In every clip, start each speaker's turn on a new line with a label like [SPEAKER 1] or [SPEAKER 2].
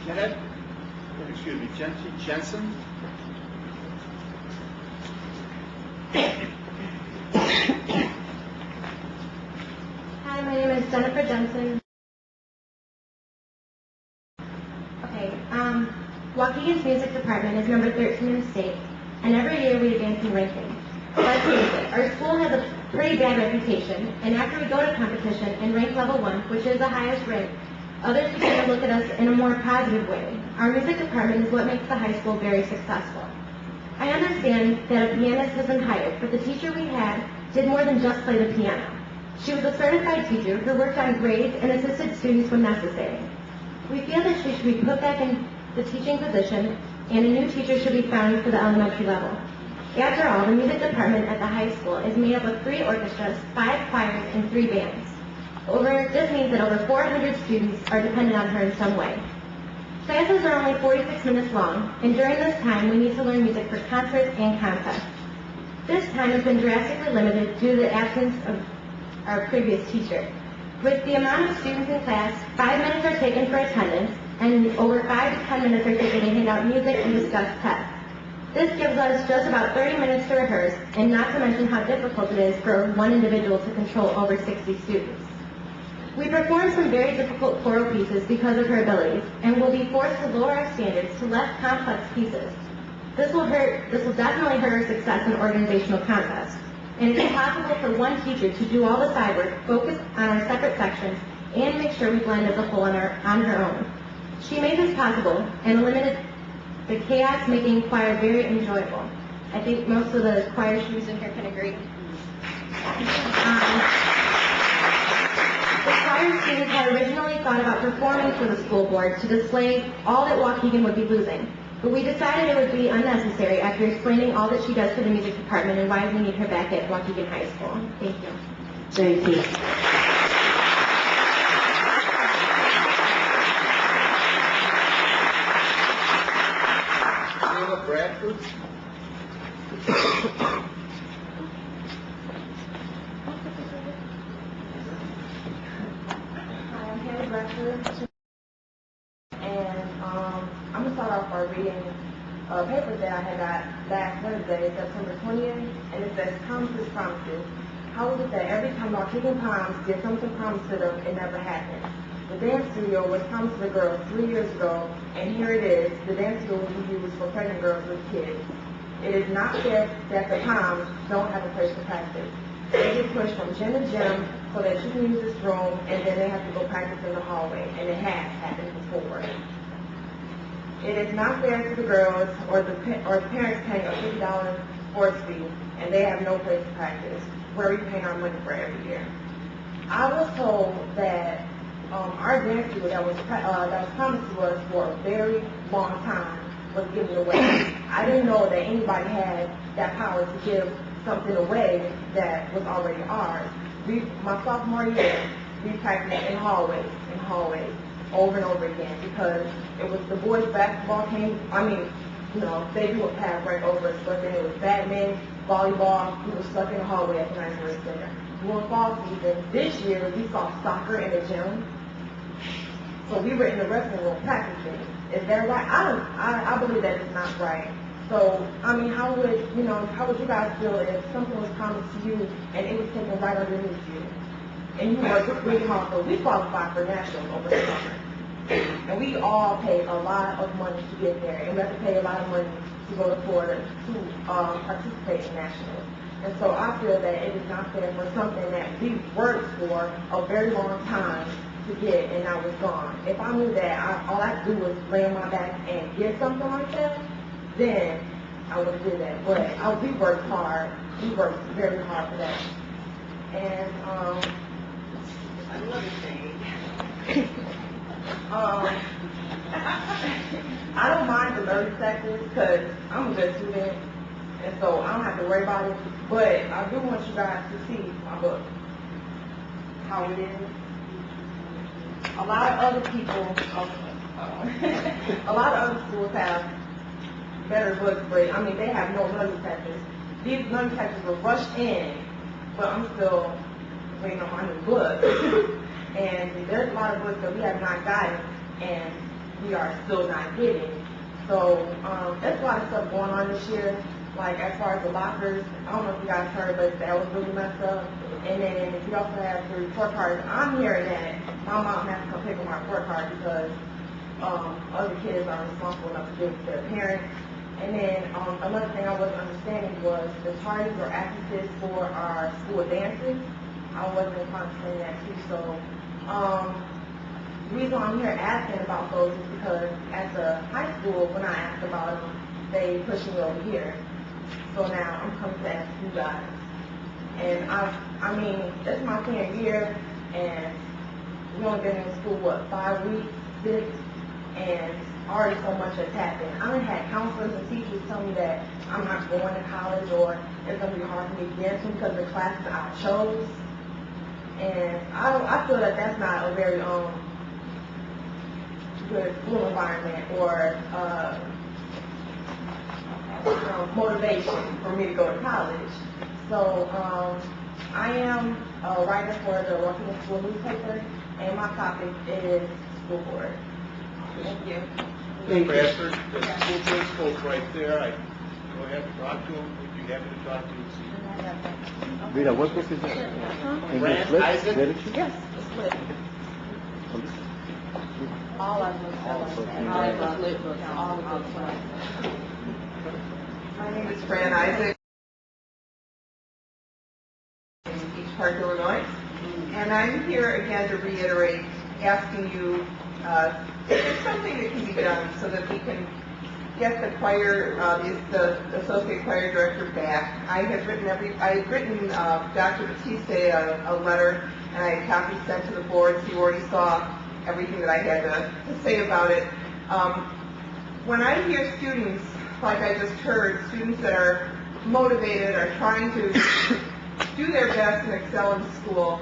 [SPEAKER 1] Jensen.
[SPEAKER 2] Hi, my name is Jennifer Jensen. Okay, Waukegan's music department is number 13 in the state, and every year we advance in ranking. Let's face it, our school has a pretty bad reputation, and after we go to competition and rank level 1, which is the highest rank, others begin to look at us in a more positive way. Our music department is what makes the high school very successful. I understand that a pianist has been hired, but the teacher we had did more than just play the piano. She was a certified teacher who worked on grades and assisted students when necessary. We feel that she should be put back in the teaching position, and a new teacher should be found for the elementary level. After all, the music department at the high school is made up of 3 orchestras, 5 choirs, and 3 bands. This means that over 400 students are dependent on her in some way. Classes are only 46 minutes long, and during this time we need to learn music for concerts and contests. This time has been drastically limited due to the absence of our previous teacher. With the amount of students in class, 5 minutes are taken for attendance, and over 5 to 10 minutes are taken to hand out music and discuss tests. This gives us just about 30 minutes to rehearse, and not to mention how difficult it is for one individual to control over 60 students. We perform some very difficult choral pieces because of her abilities, and will be forced to lower our standards to less complex pieces. This will definitely hurt our success in organizational contests. And it's impossible for one teacher to do all the side work, focus on our separate sections, and make sure we blend as a whole on her own. She made this possible and eliminated the chaos, making choir very enjoyable. I think most of the choir students in here can agree. The choir students had originally thought about performing for the school board to display all that Waukegan would be losing. But we decided it would be unnecessary after explaining all that she does for the music department and why we need her back at Waukegan High School. Thank you.
[SPEAKER 3] Thank you.
[SPEAKER 1] Bradford.
[SPEAKER 4] Hi, I'm Hannah Bradford, and I'm going to start off by reading a paper that I had got last Wednesday, September 20th, and it says, Promises, Promises. How is it that every time Waukegan Palms did something promised to them, it never happened? The dance studio was promised to the girls 3 years ago, and here it is. The dance studio will be used for pregnant girls with kids. It is not fair that the Palms don't have a place to practice. They get pushed from gym to gym so that you can use this room, and then they have to go practice in the hallway, and it has happened before. It is not fair to the girls or the parents paying a $50 sports fee, and they have no place to practice. Where are we paying our money for every year? I was told that our dance studio that was promised to us for a very long time was given away. I didn't know that anybody had that power to give something away that was already ours. My sophomore year, we practiced in hallways, over and over again, because it was the boys' basketball team. They do a pass right over us, but then it was badminton, volleyball. We were stuck in the hallway at the Nice Rec Center. During fall season, this year, we saw soccer in the gym. So we were in the wrestling room practicing. Is that right? I believe that is not right. So, how would you guys feel if something was promised to you and it was taken right underneath you? And you worked really hard, so we qualified for nationals over the summer. And we all paid a lot of money to get there, and we have to pay a lot of money to go to Florida to participate in nationals. And so I feel that it is not fair for something that we worked for a very long time to get, and now it's gone. If I knew that all I could do was lay on my back and get something like that, then I would have did that. But we worked hard. We worked very hard for that. And another thing, I don't mind the learning sectors because I'm a good student, and so I don't have to worry about it. But I do want you guys to see my book, how it is. A lot of other people, a lot of other schools have better books, but they have no learning sectors. These learning sectors were rushed in, but I'm still waiting on my new book. And there's a lot of books that we have not gotten, and we are still not getting. So there's a lot of stuff going on this year. Like as far as the lockers, I don't know if you guys heard, but that was really messed up. And then we also have the report cards. I'm hearing that my mom has to come pick up my report card because other kids are responsible enough to give it to their parents. And then another thing I wasn't understanding was the tardies or absences for our school dances. I wasn't understanding that too. So the reason I'm here asking about those is because at the high school, when I asked about them, they pushed me over here. So now I'm coming to ask you guys. And I mean, this is my senior year, and we've only been in school, what, 5 weeks, 6? And already so much has happened. I had counselors and teachers tell me that I'm not going to college or it's going to be hard for me to get into because of the classes I chose. And I feel that that's not a very good school environment or motivation for me to go to college. So I am a writer for the Washington School newspaper, and my topic is school board. Thank you.
[SPEAKER 1] Bradford, the school principal's right there. I go ahead and talk to him. If you happen to talk to him.
[SPEAKER 3] Rita, what book is that?
[SPEAKER 1] Grant Isaac?
[SPEAKER 3] Literature?
[SPEAKER 2] Yes, the split. All of them. All of the split books. All of the
[SPEAKER 5] My name is Fran Isaac, in Beach Park, Illinois, and I'm here again to reiterate, asking you if there's something that can be done so that we can get the choir, the associate choir director back. I had written Dr. Batiste a letter, and I had copies sent to the board, so you already saw everything that I had to say about it. When I hear students, like I just heard, students that are motivated, are trying to do their best and excel in school,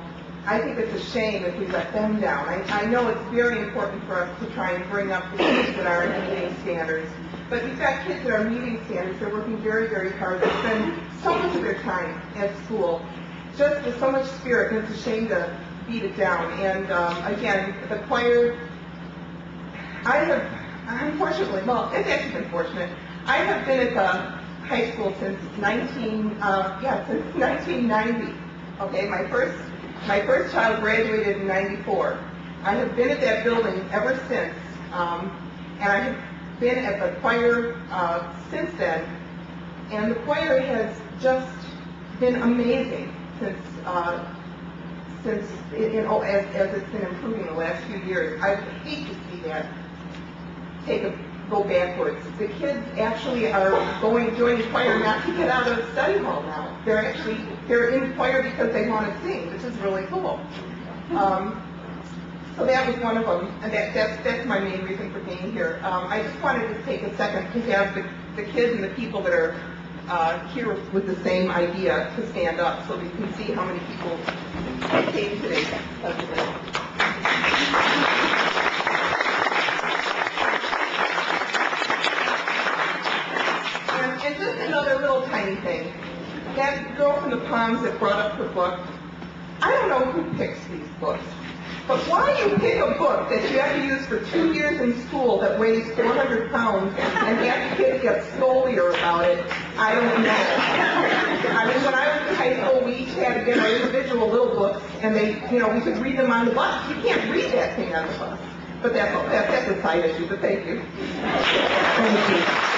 [SPEAKER 5] I think it's a shame if we let them down. I know it's very important for us to try and bring up the kids that aren't meeting standards, but we've got kids that are meeting standards. They're working very, very hard. They spend so much of their time at school, just with so much spirit, and it's a shame to beat it down. And again, the choir, I have, unfortunately, well, it's actually been fortunate. I have been at the high school since 1990. Okay, my first child graduated in '94. I have been at that building ever since, and I have been at the choir since then. And the choir has just been amazing since as it's been improving the last few years. I hate to see that go backwards. The kids actually are joining choir not to get out of study hall now. They're in choir because they want to sing, which is really cool. So that was one of them, and that's my main reason for being here. I just wanted to take a second to have the kids and the people that are here with the same idea to stand up so we can see how many people came today. And just another little tiny thing. That girl from the Palms that brought up her book, I don't know who picks these books, but why you pick a book that you have to use for 2 years in school that weighs 400 pounds and have kids get scoliosis about it, I don't know. I mean, when I was in high school, we each had to get our individual little books, and we could read them on the bus. You can't read that thing on the bus. But that's a side issue, but thank you.
[SPEAKER 3] Thank you.